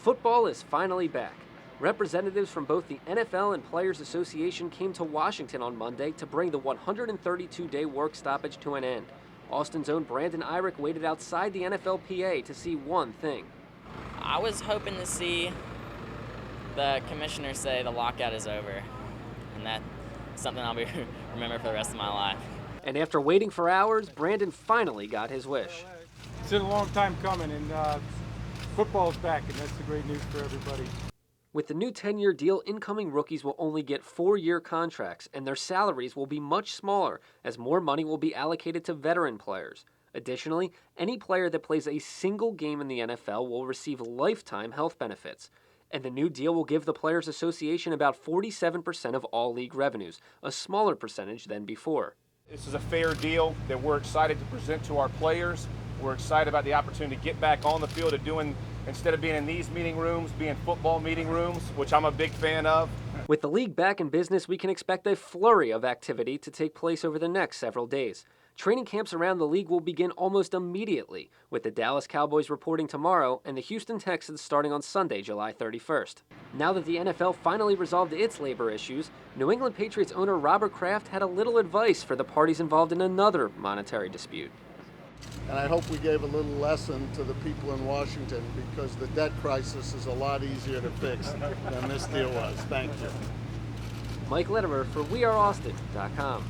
Football is finally back. Representatives from both the NFL and Players Association came to Washington on Monday to bring the 132-day work stoppage to an end. Austin's own Brandon Eyrich waited outside the NFLPA to see one thing. I was hoping to see the commissioner say the lockout is over, and that's something I'll be remember for the rest of my life. And after waiting for hours, Brandon finally got his wish. It's been a long time coming, and football's back, and that's the great news for everybody. With the new 10-year deal, incoming rookies will only get 4-year contracts, and their salaries will be much smaller as more money will be allocated to veteran players. Additionally, any player that plays a single game in the NFL will receive lifetime health benefits. And the new deal will give the Players Association about 47% of all league revenues, a smaller percentage than before. This is a fair deal that we're excited to present to our players. We're excited about the opportunity to get back on the field and doing, instead of being in these meeting rooms, being football meeting rooms, which I'm a big fan of. With the league back in business, we can expect a flurry of activity to take place over the next several days. Training camps around the league will begin almost immediately, with the Dallas Cowboys reporting tomorrow and the Houston Texans starting on Sunday, July 31st. Now that the NFL finally resolved its labor issues, New England Patriots owner Robert Kraft had a little advice for the parties involved in another monetary dispute. And I hope we gave a little lesson to the people in Washington, because the debt crisis is a lot easier to fix than this deal was. Thank you. Mike Lederer for WeAreAustin.com.